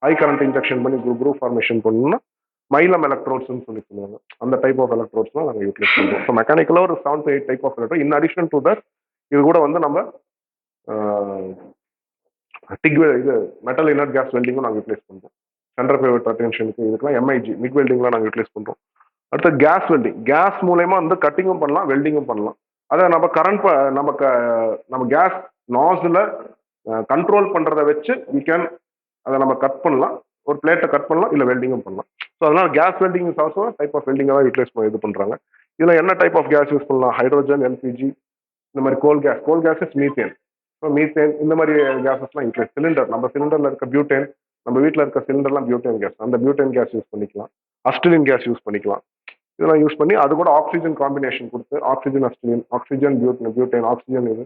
ஹை கரண்ட் இன்ஜெக்ஷன் பண்ணி குரூப் ஃபார்மேஷன் பண்ணணும்னா மைலம் எலக்ட்ரோட்ஸ்னு சொல்லி சொல்லுவாங்க. அந்த டைப் ஆஃப் எலக்ட்ரோட்ஸ்லாம் நாங்கள் யூட்டிலைஸ் பண்ணுறோம். ஸோ மெக்கானிக்கலாக ஒரு 7 to 8 type of electrode. In addition to that இது கூட வந்து நம்ம இது மெட்டல் இனர்ட் கேஸ் வெல்டிங்கும் நாங்கள் யூட்டிலைஸ் பண்ணுறோம். சென்டர் பிவைட் அட்டென்ஷனுக்கு இதுக்கெல்லாம் MIG மிக் வெல்டிங்லாம் நாங்கள் யூட்டிலைஸ் பண்ணுறோம். அடுத்து கேஸ் வெல்டிங். கேஸ் மூலயமா வந்து கட்டிங்கும் பண்ணலாம், வெல்டிங்கும் பண்ணலாம். அதை நம்ம கரண்ட் நம்ம கேஸ் நாஸில் கண்ட்ரோல் பண்ணுறதை வச்சு வி கேன் அதை நம்ம கட் பண்ணலாம், ஒரு பிளேட்டை கட் பண்ணலாம், இல்லை வெல்டிங்கும் பண்ணலாம். ஸோ அதனால gas welding is also type of வெல்டிங்காக தான் யூட்டிலைஸ் இது பண்ணுறாங்க. இதில் என்ன டைப் ஆஃப் கேஸ் யூஸ் பண்ணலாம்? ஹைட்ரோஜன், LPG, இந்த மாதிரி coal gas is methane. Methane இந்த மாதிரி கேஸஸ்லாம் யூட்டிலைஸ். சிலிண்டர், நம்ம சிலிண்டரில் இருக்க பியூட்டேன், நம்ம வீட்டில் இருக்க சிலிண்டர்லாம் பியூட்டேன் கேஸ், அந்த பியூட்டேன் கேஸ் யூஸ் பண்ணிக்கலாம். அஸ்டிலின் கேஸ் யூஸ் பண்ணிக்கலாம். இதெல்லாம் யூஸ் பண்ணி அது கூட ஆக்சிஜன் காம்பினேஷன் கொடுத்து ஆக்சிஜன் அஸ்டிலின், ஆக்சிஜன் பியூட்டேன், ஆக்சிஜன் இது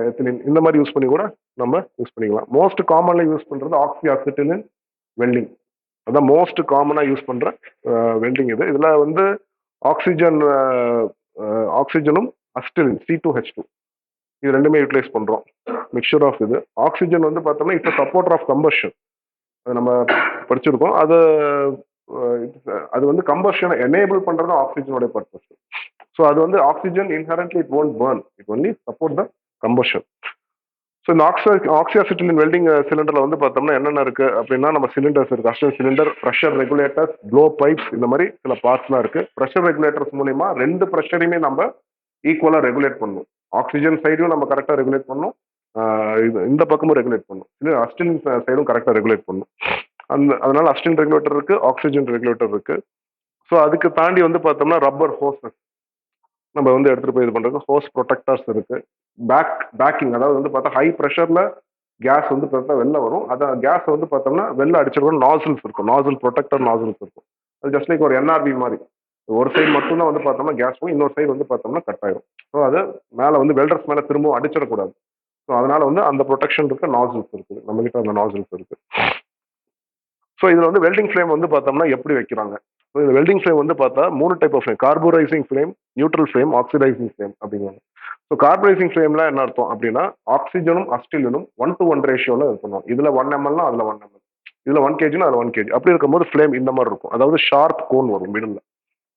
எத்திலின் இந்த மாதிரி யூஸ் பண்ணி கூட நம்ம யூஸ் பண்ணிக்கலாம். மோஸ்ட் காமன்லி யூஸ் பண்றது ஆக்சி அசிட்டிலின் வெல்டிங். அதான் மோஸ்ட் காமனா யூஸ் பண்ற வெல்டிங் இது. இதுல வந்து ஆக்சிஜனும் அசிட்டிலின் C2H2 இது ரெண்டுமே யூட்டிலைஸ் பண்றோம். மிக்சர் ஆஃப் இது. ஆக்சிஜன் வந்து பார்த்தோம்னா இப்போ சப்போர்ட்டர் ஆஃப் கம்பஷன், அது நம்ம படிச்சிருக்கோம். அது வந்து கம்பஷனை எனேபிள் பண்றது ஆக்சிஜனோட பர்பஸ். ஸோ அது வந்து oxygen inherently it won't burn, it only support the combustion. So இந்த ஆக்சியாசிட்டிலின் வெல்டிங் சிலிண்டர்ல வந்து பார்த்தோம்னா என்னென்ன இருக்கு அப்படின்னா, நம்ம சிலிண்டர்ஸ் இருக்கு, acetone cylinder, pressure regulators, blow pipes, இந்த மாதிரி சில பார்ட்ஸ்லாம் இருக்கு. ப்ரெஷர் ரெகுலேட்டர்ஸ் மூலயமா 2 ப்ரெஷரையுமே நம்ம ஈக்குவலா ரெகுலேட் பண்ணணும். ஆக்சிஜன் சைடும் நம்ம கரெக்டாக ரெகுலேட் பண்ணணும், இந்த பக்கமும் ரெகுலேட் பண்ணணும், அஸ்டின் சைடும் கரெக்டாக ரெகுலேட் பண்ணணும். அதனால அஸ்டின் ரெகுலேட்டர் இருக்கு, ஆக்சிஜன் ரெகுலேட்டர் இருக்கு. ஸோ அதுக்கு தாண்டி வந்து பார்த்தோம்னா ரப்பர் ஹோசஸ் நம்ம வந்து எடுத்துட்டு போய் இது பண்றது, ஹோஸ் ப்ரொடெக்டர்ஸ் இருக்கு. பேக்கிங், அதாவது வந்து பார்த்தா ஹை ப்ரெஷர்ல கேஸ் வந்து பார்த்தா வெளில வரும். அதான் கேஸ் வந்து பார்த்தோம்னா வெளில அடிச்சிருக்கணும். நாசில்ஸ் இருக்கும், நாசில் ப்ரொடெக்டர் நாசில்ஸ் இருக்கும். அது ஜஸ்ட் லைக் ஒரு NRB மாதிரி, ஒரு சைடு மட்டும்தான் வந்து பார்த்தோம்னா கேஸ் போகும், இன்னொரு சைடு வந்து பார்த்தோம்னா கட் ஆயிடும். ஸோ அது மேலே வந்து வெல்டர்ஸ் மேலே திரும்பவும் அடிச்சிடக்கூடாது. ஸோ அதனால வந்து அந்த ப்ரொடெக்ஷன் இருக்க நாசில்ஸ் இருக்குது, நம்ம கிட்ட அந்த நாசில்ஸ் இருக்கு. ஸோ இதில் வந்து வெல்டிங் ஃப்ளேம் வந்து பார்த்தோம்னா எப்படி வைக்கிறாங்க? ஸோ இந்த வெல்டிங் ஃப்ளேம் வந்து பார்த்தா 3 type of flame: carburising flame, neutral flame, oxidising flame அப்படிங்கிறாங்க. ஸோ கார்போரைசிங் ஃப்ளேம்ல என்ன அர்த்தம் அப்படின்னா, ஆக்சிஜனும் அஸ்டிலினும் 1:1 ரேஷியோல இருக்கணும். இதுல 1 ml அதுல 1 ml, இதுல 1 kg அதுல 1 kg, அப்படி இருக்கும்போது ஃப்ளேம் இந்த மாதிரி இருக்கும். அதாவது ஷார்ப் கோன் வரும் மிடில்.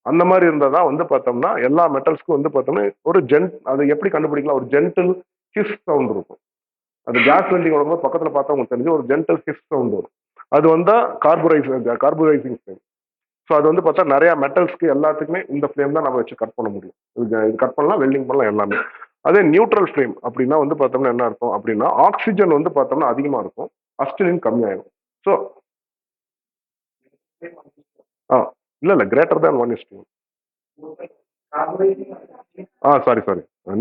அந்த மாதிரி இருந்தால் தான் வந்து பார்த்தோம்னா எல்லா மெட்டல்ஸ்க்கும் வந்து பார்த்தோம்னா ஒரு அது எப்படி கண்டுபிடிக்கலாம்? ஒரு ஜென்டில் ஹிஸ் சவுண்ட் இருக்கும். அது கேஸ் வெல்டிங் வரும்போது பக்கத்தில் பார்த்தா உங்களுக்கு தெரிஞ்சு ஒரு ஜென்டில் ஹிஸ் சவுண்ட் வரும். அது வந்தா கார்போரைசிங் ஃப்ளேம். ஸோ அது வந்து பார்த்தா நிறைய மெட்டல்ஸ்க்கு எல்லாத்துக்குமே இந்த ஃப்ளேம் தான் நம்ம வச்சு கட் பண்ண முடியும். இது கட் பண்ணலாம், வெல்டிங் பண்ணலாம் எல்லாமே. அதே நியூட்ரல் ஃப்ளேம் அப்படின்னா வந்து பார்த்தோம்னா என்ன அர்த்தம் அப்படின்னா ஆக்சிஜன் வந்து பார்த்தோம்னா அதிகமா இருக்கும், அஸ்டிலின் கம்மியாயிரும். ஸோ ஆ இல்ல greater than 1:1. Sorry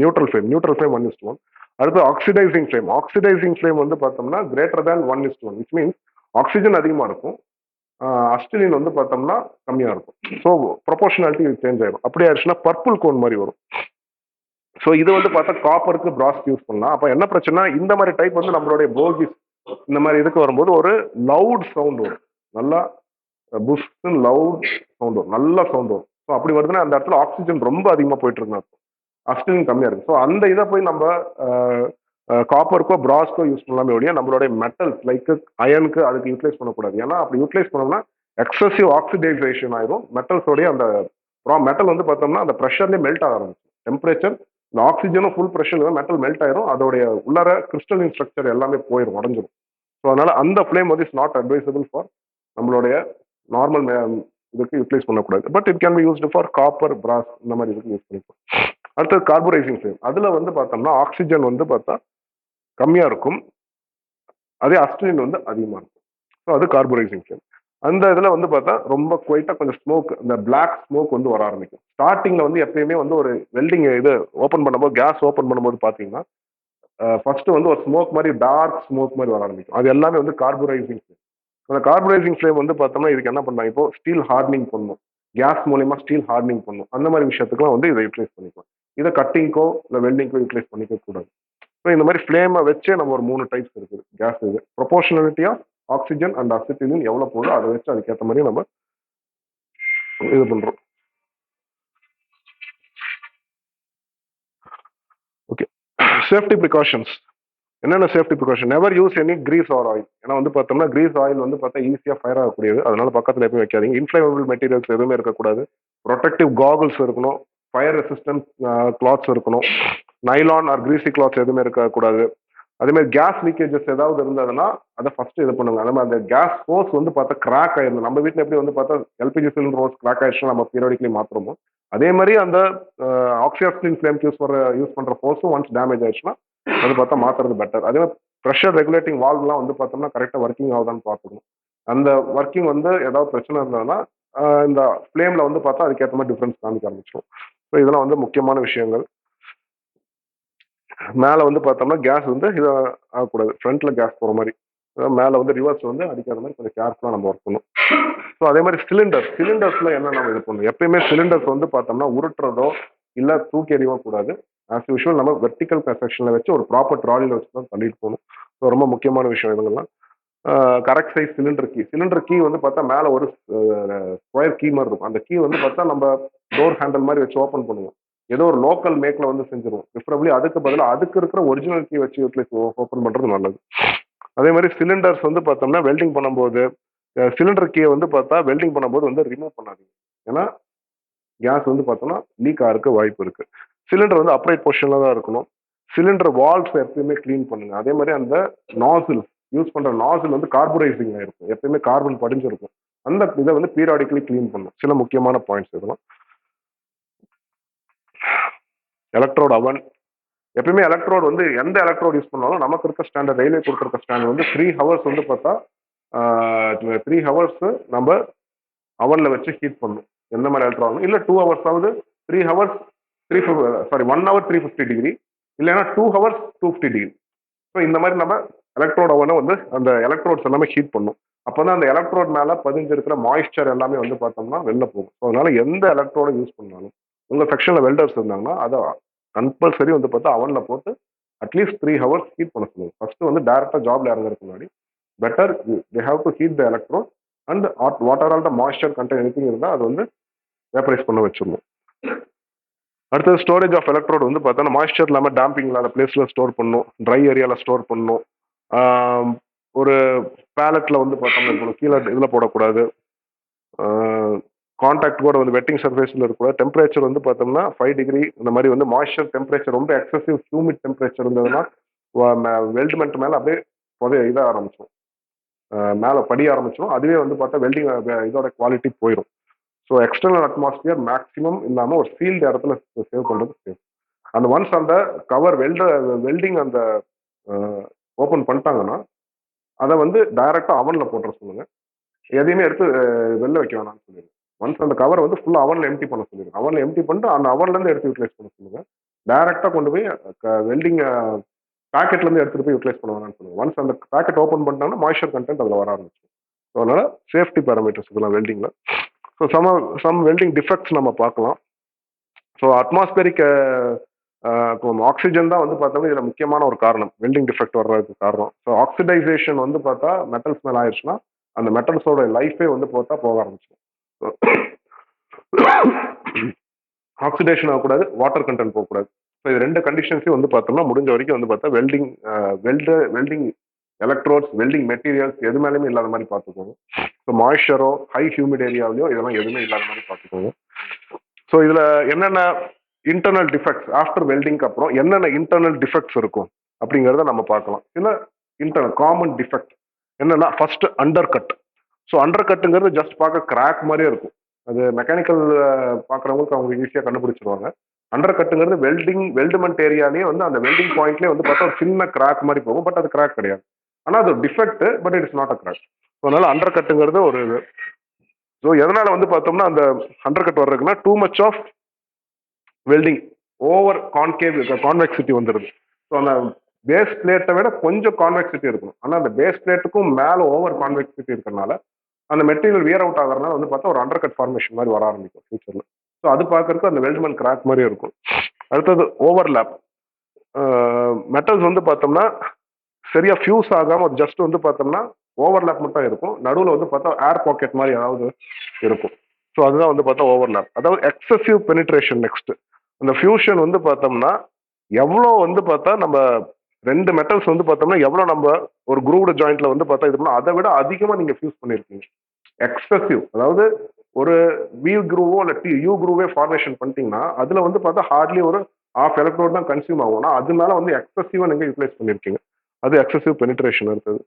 neutral flame 1:1. அடுத்து ஆக்சிடைசிங் ஃப்ளேம். ஆக்சிடைசிங் ஃப்ளேம் வந்து பார்த்தோம்னா greater than 1:1, which means oxygen அதிகமா இருக்கும், அஸ்டிலின் வந்து பார்த்தோம்னா கம்மியா இருக்கும். ஸோ ப்ரொபோர்ஷனாலிட்டி சேஞ்ச் ஆயிடும். அப்படி ஆயிடுச்சுன்னா பர்பிள் கோன் மாதிரி வரும். ஸோ இது வந்து பார்த்தா காப்பருக்கு பிராஸ் யூஸ் பண்ணலாம். அப்போ என்ன பிரச்சனை, இந்த மாதிரி டைப் வந்து நம்மளுடைய போகிஸ் இந்த மாதிரி இதுக்கு வரும்போது ஒரு லவுட் சவுண்ட் வரும், நல்லா புஷ்ன்னு லவுட் சவுண்ட் வரும், நல்ல சவுண்ட் வரும். ஸோ அப்படி வருதுன்னா அந்த இடத்துல ஆக்சிஜன் ரொம்ப அதிகமாக போயிட்டு இருக்கு, அஸ்டின் கம்மியா இருக்கு. ஸோ அந்த இதை போய் நம்ம காப்பருக்கோ பிராஸ்க்கோ யூஸ் பண்ணலாமே ஒழிய நம்மளுடைய மெட்டல்ஸ் லைக் அயனுக்கு அதுக்கு யூட்டிலைஸ் பண்ணக்கூடாது. ஏன்னா அப்படி யூட்டிலைஸ் பண்ணோம்னா எக்ஸசிவ் ஆக்சிடைசேஷன் ஆயிரும். மெட்டல்ஸோடைய அந்த மெட்டல் வந்து பார்த்தோம்னா அந்த ப்ரெஷர்லேயே மெல்ட் ஆக ஆரம்பிச்சு, டெம்பரேச்சர் இந்த ஆக்சிஜனும் ஃபுல் ப்ரெஷர் மெட்டல் மெல்ட் ஆயிரும், அதோடைய உள்ளார கிறிஸ்டலின் ஸ்ட்ரக்சர் எல்லாமே போயிடும், உடஞ்சிடும். ஸோ அதனால அந்த ஃப்ளேம் வந்து இஸ் நாட் அட்வைசபிள் ஃபார் நம்மளுடைய நார்மல் இதுக்கு யூட்டிலைஸ் பண்ணக்கூடாது. But it can be used for copper brass இந்த மாதிரி இதுக்கு யூஸ் பண்ணிக்கலாம். அடுத்தது கார்போரைசிங் ஃப்ளேம். அதுல வந்து பார்த்தோம்னா ஆக்சிஜன் வந்து பார்த்தா கம்மியா இருக்கும், அதே அஸ்டிலின் வந்து அதிகமா இருக்கும். ஸோ அது கார்போரைசிங் ஃப்ளேம். அந்த இதுல வந்து பார்த்தா ரொம்ப குவைட்டா கொஞ்சம் ஸ்மோக், இந்த பிளாக் ஸ்மோக் வந்து வர ஆரம்பிக்கும். ஸ்டார்டிங்ல வந்து எப்பயுமே வந்து ஒரு வெல்டிங் இது ஓப்பன் பண்ணும்போது, கேஸ் ஓப்பன் பண்ணும்போது பார்த்தீங்கன்னா ஃபர்ஸ்ட் வந்து ஒரு ஸ்மோக் மாதிரி டார்க் ஸ்மோக் மாதிரி வர ஆரம்பிக்கும். அது எல்லாமே வந்து கார்போரைசிங் ஃப்ளேம். அந்த கார்போரைசிங் ஃப்ளேம் வந்து பார்த்தோம்னா இதுக்கு என்ன பண்ணலாம், இப்போ ஸ்டீல் ஹார்டனிங் பண்ணும், கேஸ் மூலியமா ஸ்டீல் ஹார்டனிங் பண்ணும், அந்த மாதிரி விஷயத்துக்குலாம் வந்து இதை யூட்டிலைஸ் பண்ணிக்கலாம். இதை கட்டிங்க்கோ இல்லை வெல்டிங்க்கோ யூட்டிலைஸ் பண்ணிக்க கூடாது. ஸோ இந்த மாதிரி ஃப்ளேமை வச்சே நம்ம ஒரு 3 டைப்ஸ் இருக்குது கேஸ். இது ப்ரொபோர்ஷனாலிட்டியா ஆக்சிஜன் அண்ட் அசிட்டிலின் எவ்வளோ போதோ அதை வச்சு அதுக்கேற்ற மாதிரி நம்ம இது பண்றோம். Okay, safety precautions. என்னென்ன safety precaution? Never use any grease or oil. ஏன்னா வந்து பார்த்தோம்னா கிரீஸ் ஆயில் வந்து பார்த்தா ஈஸியாக ஃபயர் ஆகக்கூடியது, அதனால பக்கத்தில் எப்பயும் வைக்காதீங்க. இன்ஃப்ளேமபிள் மெட்டீரியல்ஸ் எதுவுமே இருக்கக்கூடாது, ப்ரொடெக்டிவ் காகுல்ஸ் இருக்கணும், ஃபயர் ரெசிஸ்டன்ட் கிளாத்ஸ் இருக்கணும், நைலான் ஆர் கிரீசி கிளாத்ஸ் எதுவுமே இருக்கக்கூடாது. அதே மாதிரி கேஸ் லீக்கேஜஸ் ஏதாவது இருந்ததுன்னா அதை ஃபர்ஸ்ட் இது பண்ணுங்க. அதே மாதிரி அந்த கேஸ் ஹோஸ் வந்து பார்த்தா கிராக் ஆயிருந்தது, நம்ம வீட்டில் எப்படி வந்து பார்த்தா எல்பிஜி சிலிண்டர் ஹோஸ் கிராக் ஆயிடுச்சுன்னா நம்ம பீரியாடிக்கலி மாத்திரமோ, அதே மாதிரி அந்த ஆக்சிஜன் ஃப்ளேம் யூஸ் பண்ற ஹோஸும் ஒன்ஸ் டேமேஜ் ஆயிடுச்சுன்னா அது பார்த்தா மாத்துறது பெட்டர். அதே மாதிரி ப்ரெஷர் ரெகுலேட்டிங் வால்வ்லாம் வந்து பார்த்தோம்னா கரெக்டாக ஒர்க்கிங் ஆகுதான்னு பார்த்துக்கணும். அந்த ஒர்க்கிங் வந்து ஏதாவது பிரச்சனை இருந்ததுன்னா இந்த ஃப்ளேமில் வந்து பார்த்தா அதுக்கேற்ற மாதிரி டிஃப்ரென்ஸ் காமிக்க ஆரம்பிச்சிடும். ஸோ இதெல்லாம் வந்து முக்கியமான விஷயங்கள். மேலே வந்து பார்த்தோம்னா கேஸ் வந்து இதை ஆகக்கூடாது, ஃப்ரண்ட்ல கேஸ் போகிற மாதிரி, மேலே வந்து ரிவர்ஸ் வந்து அடிக்காத மாதிரி கொஞ்சம் கேர்ஃபுல்லாக நம்ம ஒர்க் பண்ணணும். ஸோ அதே மாதிரி சிலிண்டர்ஸில் என்ன நம்ம இது பண்ணணும், எப்பயுமே சிலிண்டர்ஸ் வந்து பார்த்தோம்னா உருட்டுறதோ இல்லை தூக்கி எறியவோ கூடாது. ஆஸ் யூஷுவல் நம்ம வெர்டிக்கல் செக்ஷனில் வச்சு ஒரு ப்ராப்பர் ட்ராலியில் வச்சு தான் தள்ளிட்டு போகணும். ஸோ ரொம்ப முக்கியமான விஷயம் இதுங்கெல்லாம். கரெக்ட் சைஸ் சிலிண்டர் கீ வந்து பார்த்தா மேலே ஒரு ஸ்கொயர் கீ மாதிரி இருக்கும், அந்த கீ வந்து பார்த்தா நம்ம டோர் ஹேண்டில் மாதிரி வச்சு ஓப்பன் பண்ணுவோம், ஏதோ ஒரு லோக்கல் மேக்ல வந்து செஞ்சிருவோம். ப்ரிஃபரபிளி அதுக்கு பதிலாக அதுக்கு இருக்கிற ஒரிஜினல் கீ வச்சு யூட்டிலைஸ் ஓப்பன் பண்ணுறது நல்லது. அதே மாதிரி சிலிண்டர்ஸ் வந்து பார்த்தோம்னா வெல்டிங் பண்ணும்போது சிலிண்டர் கீயை வந்து பார்த்தா வெல்டிங் பண்ணும்போது வந்து ரிமூவ் பண்ணாதீங்க, ஏன்னா கேஸ் வந்து பார்த்தோம்னா லீக் ஆகிறதுக்கு வாய்ப்பு இருக்கு. சிலிண்டர் வந்து அப்ரைட் பொசிஷன்ல தான் இருக்கணும். சிலிண்டர் வால்ஸ் எப்பயுமே க்ளீன் பண்ணுங்க. அதே மாதிரி அந்த நாசில் யூஸ் பண்ற நாசில் வந்து கார்பரைசிங் இருக்கும், எப்பயுமே கார்பன் படிஞ்சிருக்கும், அந்த இதை வந்து பீரியாடிக்கலி க்ளீன் பண்ணும். சில முக்கியமான பாயிண்ட்ஸ் இதெல்லாம். எலக்ட்ரோட் அவன், எப்பயுமே எலக்ட்ரோட் வந்து எந்த எலக்ட்ரோட் யூஸ் பண்ணாலும் நமக்கு இருக்க ஸ்டாண்டர்ட், ரயில்வே கொடுத்துருக்க ஸ்டாண்டர்ட் வந்து 3 ஹவர்ஸ் வந்து பார்த்தா 3 ஹவர்ஸ் நம்ம அவன்ல வச்சு ஹீட் பண்ணும். எந்த மாதிரி எலக்ட்ரான் இல்லை 2 ஹவர்ஸ் ஆகுது, 3 ஹவர்ஸ் 1 ஹவர் 350 டிகிரி, இல்லைன்னா 2 ஹவர்ஸ் 250 டிகிரி. ஸோ இந்த மாதிரி நம்ம எலக்ட்ரோட் அவனை வந்து அந்த எலக்ட்ரோட்ஸ் எல்லாமே ஹீட் பண்ணும். அப்போதான் அந்த எலக்ட்ரோட் மேலே பதிஞ்சிருக்கிற மாய்ஸ்சர் எல்லாமே வந்து பார்த்தோம்னா வெளில போகும். ஸோ அதனால எந்த எலக்ட்ரோட யூஸ் பண்ணாலும் உங்கள் செக்ஷனில் வெல்டர்ஸ் இருந்தாங்கன்னா அதை கம்பல்சரி வந்து பார்த்தா அவனில் போட்டு அட்லீஸ்ட் 3 ஹவர்ஸ் ஹீட் பண்ண சொல்லுங்க. ஃபர்ஸ்ட் வந்து டேரெக்டாக ஜாப்ல இறங்குறதுக்கு முன்னாடி better they have to heat the electrode and what are all the moisture content anything இருந்தால் அது வந்து வேப்பரைஸ் பண்ண வச்சிடணும். அடுத்தது ஸ்டோரேஜ் ஆஃப் எலக்ட்ரோட் வந்து பார்த்தோன்னா மாய்ஸ்சர் இல்லாமல் டேம்பிங் இல்லாத பிளேஸில் ஸ்டோர் பண்ணணும், ட்ரை ஏரியாவில் ஸ்டோர் பண்ணணும். ஒரு பேலட்டில் வந்து பார்த்தோம்னா கீழே இதில் போடக்கூடாது, கான்டாக்ட் கூட வந்து வெட்டிங் சர்ஃபேஸில் இருக்கக்கூடாது. டெம்பரேச்சர் வந்து பார்த்தோம்னா 5 டிகிரி இந்த மாதிரி வந்து மாய்ஸ்சர் டெம்பரேச்சர் ரொம்ப எக்ஸசிவ் ஹியூமிட் டெம்பரேச்சர் இருந்ததுன்னா வெல்ட்மெண்ட் மேலே அப்படியே இதாக ஆரம்பிச்சிடும், மேலே படிய ஆரம்பிச்சிடும். அதுவே வந்து பார்த்தா வெல்டிங் இதோட குவாலிட்டி போயிடும். ஸோ எக்ஸ்டர்னல் அட்மாஸ்பியர் மேக்ஸிமம் இல்லாமல் ஒரு ஃபீல்டு இடத்துல சேவ் பண்ணுறது சேவ். அந்த ஒன்ஸ் அந்த கவர் வெல்டிங் அந்த ஓப்பன் பண்ணிட்டாங்கன்னா அதை வந்து டைரக்டா அவன்ல போட்டுற சொல்லுங்க. எதையுமே எடுத்து வெளில வைக்க வேணாம்னு சொல்லிடுங்க. ஒன்ஸ் அந்த கவர் வந்து ஃபுல்லா அவன்ல எம்டி பண்ண சொல்லிடுங்க. அவன்ல எம்டி பண்ணிட்டு அந்த அவன்ல இருந்து எடுத்து யூட்டிலைஸ் பண்ண சொல்லுங்க. டைரக்டா கொண்டு போய் வெல்டிங் பாக்கெட்ல இருந்து எடுத்துட்டு போய் யூட்டிலைஸ் பண்ண வேணாம்னு சொல்லுங்க. ஒன்ஸ் அந்த பாக்கெட் ஓப்பன் பண்ணிட்டாங்கன்னா மாய்ஸ்சர் கண்டென்ட் அதுல வர ஆரம்பிச்சு. அதனால சேஃப்டி பேராமீட்டர்ஸ் இதெல்லாம் வெல்டிங்ல. ஸோ சம் வெல்டிங் டிஃபெக்ட்ஸ் நம்ம பார்க்கலாம். ஸோ அட்மாஸ்பரிக் ஆக்சிஜன் தான் வந்து பார்த்தோம்னா இதில் முக்கியமான ஒரு காரணம், வெல்டிங் டிஃபெக்ட் வர்றதுக்கு காரணம். ஸோ ஆக்சிடைசேஷன் வந்து பார்த்தா மெட்டல்ஸ் மேலே ஆயிடுச்சுன்னா அந்த மெட்டல்ஸோட லைஃபே வந்து பார்த்தா போக ஆரம்பிச்சிடும். ஆக்சிடேஷன் ஆகக்கூடாது, வாட்டர் கண்டென்ட் போகக்கூடாது. ஸோ இது ரெண்டு கண்டிஷன்ஸையும் வந்து பார்த்தோம்னா முடிஞ்ச வரைக்கும் வந்து பார்த்தா வெல்டிங் எலக்ட்ரோட்ஸ், வெல்டிங் மெட்டீரியல்ஸ் எது மேலேயுமே இல்லாத மாதிரி பார்த்துக்கோங்க. ஸோ மாய்ஸ்சரோ ஹை ஹியூமிட் ஏரியாவிலையோ இதெல்லாம் எதுவுமே இல்லாத மாதிரி பார்த்துக்கோங்க. ஸோ இதில் என்னென்ன இன்டர்னல் டிஃபெக்ட்ஸ் ஆஃப்டர் வெல்டிங்க்கு அப்புறம் என்னென்ன இன்டர்னல் டிஃபெக்ட்ஸ் இருக்கும் அப்படிங்கிறத நம்ம பார்க்கலாம். சில இன்டர்னல் காமன் டிஃபெக்ட் என்னன்னா ஃபர்ஸ்ட் அண்டர் கட். ஸோ அண்டர் கட்டுங்கிறது ஜஸ்ட் பார்க்க கிராக் மாதிரியே இருக்கும். அது மெக்கானிக்கல் பார்க்குறவங்களுக்கு அவங்க ஈஸியாக கண்டுபிடிச்சிருவாங்க. அண்டர் கட்டுங்கிறது வெல்டுமெண்ட் ஏரியாலேயே வந்து அந்த வெல்டிங் பாயிண்ட்லேயே வந்து பார்த்தா ஒரு சின்ன கிராக் மாதிரி போகும். பட் அது கிராக் கிடையாது. ஆனால் அது defect, but it is not a crack. அதனால அண்டர் கட்டுங்கிறது ஒரு இது. ஸோ எதனால வந்து பார்த்தோம்னா அந்த அண்டர் கட் வர்றதுக்குன்னா too much of welding, over convexity வந்துடுது. ஸோ அந்த பேஸ் பிளேட்டை விட கொஞ்சம் கான்வெக்சிட்டி இருக்கணும். ஆனால் அந்த பேஸ் பிளேட்டுக்கும் மேலே ஓவர் கான்வெக்சிட்டி இருக்கிறனால அந்த மெட்டீரியல் வியர் அவுட் ஆகிறதுனால வந்து பார்த்தா ஒரு அண்டர் கட் ஃபார்மேஷன் மாதிரி வர ஆரம்பிக்கும் ஃபியூச்சரில். ஸோ அது பார்க்கறதுக்கு அந்த வெல்ட்மெண்ட் கிராக் மாதிரியே இருக்கும். அடுத்தது ஓவர்லேப். மெட்டல்ஸ் வந்து பார்த்தோம்னா சரியா ஃபியூஸ் ஆகாமல் ஜஸ்ட் வந்து பார்த்தோம்னா ஓவர்லேப் மட்டும் இருக்கும். நடுவில் வந்து பார்த்தா ஏர் பாக்கெட் மாதிரி ஏதாவது இருக்கும். ஸோ அதுதான் வந்து பார்த்தா ஓவர்லேப். அதாவது எக்ஸசிவ் பெனிட்ரேஷன். நெக்ஸ்ட் அந்த ஃபியூஷன் வந்து பார்த்தோம்னா எவ்வளோ வந்து பார்த்தா நம்ம ரெண்டு மெட்டல்ஸ் வந்து பார்த்தோம்னா எவ்வளோ நம்ம ஒரு குரூவ்டு ஜாயிண்ட்ல வந்து பார்த்தா இது பண்ணா அதை விட அதிகமாக நீங்கள் ஃபியூஸ் பண்ணியிருக்கீங்க. எக்ஸசிவ், அதாவது ஒரு வி குரூவோ இல்லை யூ குரூவே ஃபார்மேஷன் பண்ணிட்டீங்கன்னா அதில் வந்து பார்த்தா ஹார்ட்லி ஒரு ஹாஃப் எலக்ட்ரோட் தான் கன்சியூம் ஆகும்னா அதனால வந்து எக்ஸசிவாக நீங்கள் யூட்டிலைஸ் பண்ணியிருக்கீங்க. அது எக்ஸசிவ் பெனிட்ரேஷன் இருக்குது.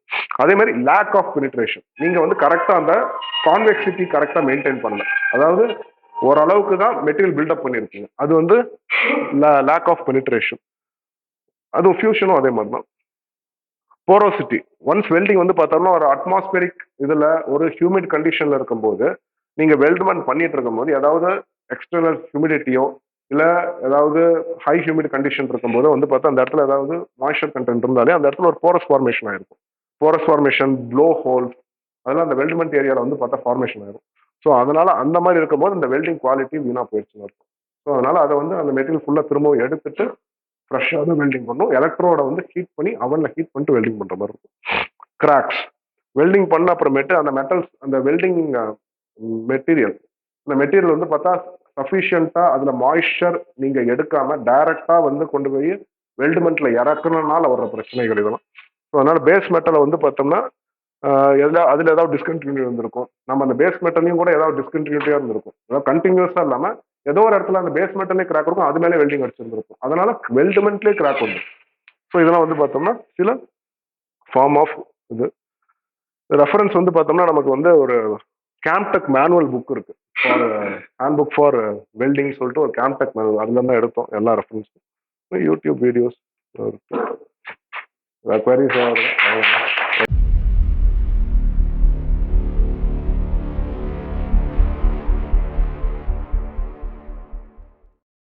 அதே மாதிரி லேக் ஆஃப் பெனிட்ரேஷன். நீங்கள் வந்து கரெக்டாக அந்த கான்வெக்சிட்டி கரெக்டாக மெயின்டைன் பண்ணல, அதாவது ஓரளவுக்கு தான் மெட்டீரியல் பில்டப் பண்ணியிருக்கீங்க, அது வந்து லேக் ஆஃப் பெனிட்ரேஷன். அதுவும் ஃபியூஷனும் அதே மாதிரி தான். போரோசிட்டி. ஒன்ஸ் வெல்டிங் வந்து பார்த்தோம்னா ஒரு அட்மாஸ்பரிக் இதில் ஒரு ஹியூமிட் கண்டிஷனில் இருக்கும்போது நீங்கள் வெல்ட்மெண்ட் பண்ணிட்டு இருக்கும்போது ஏதாவது எக்ஸ்டர்னல் ஹியூமிடிட்டியோ இல்லை ஏதாவது ஹை ஹியூமிட் கண்டிஷன் இருக்கும்போது வந்து பார்த்தா அந்த இடத்துல ஏதாவது மாய்ஸ்சர் கண்டென்ட் இருந்தாலே அந்த இடத்துல ஒரு போரஸ் ஃபார்மேஷன் ஆயிருக்கும். போரஸ் ஃபார்மேஷன், ப்ளோ ஹோல்ஸ், அதெல்லாம் அந்த வெல்ட்மெண்ட் ஏரியாவில் வந்து பார்த்தா ஃபார்மேஷன் ஆயிரும். ஸோ அதனால அந்த மாதிரி இருக்கும்போது இந்த வெல்டிங் குவாலிட்டி வீணாக போயிடுச்சுன்னு இருக்கும். ஸோ அதனால அதை வந்து அந்த மெட்டீரியல் ஃபுல்லாக திரும்பவும் எடுத்துட்டு ஃப்ரெஷ்ஷாக தான் வெல்டிங் பண்ணும். எலக்ட்ரோட வந்து ஹீட் பண்ணி அவனில் ஹீட் பண்ணிட்டு வெல்டிங் பண்ணுற மாதிரி இருக்கும். கிராக்ஸ். வெல்டிங் பண்ண அப்புறமேட்டு அந்த மெட்டல்ஸ், அந்த வெல்டிங் மெட்டீரியல், அந்த மெட்டீரியல் வந்து பார்த்தா சஃபிஷியண்ட்டாக அதில் மாய்ஸ்சர் நீங்கள் எடுக்காமல் டைரெக்டாக வந்து கொண்டு போய் வெல்டுமெண்ட்டில் இறக்குறதுனால வர்ற பிரச்சனைகள் இதெல்லாம். ஸோ அதனால் பேஸ் மெட்டலை வந்து பார்த்தோம்னா அதில் ஏதாவது டிஸ்கண்டினியூ இருந்திருக்கும். நம்ம அந்த பேஸ் மெட்டலையும் கூட ஏதாவது டிஸ்கண்டினியூட்டியாக இருந்திருக்கும். அதாவது கண்டினியூஸாக இல்லாமல் ஏதோ ஒரு இடத்துல அந்த பேஸ் மெட்டலே கிராக் இருக்கும், அது மேலே வெல்டிங் அடிச்சிருந்திருக்கும். அதனால வெல்டுமெண்ட்லேயே கிராக் வந்து. ஸோ இதெல்லாம் வந்து பார்த்தோம்னா சில ஃபார்ம் ஆஃப் இது. ரெஃபரன்ஸ் வந்து பார்த்தோம்னா நமக்கு வந்து ஒரு கேம்டெக் மேனுவல் புக் இருக்கு, for hand book for welding சொல்லிட்டு ஒரு கேம்டெக் மேனுவல், அதுல தான் எடுத்தோம் எல்லா ரெஃபரன்ஸும். YouTube videos, queries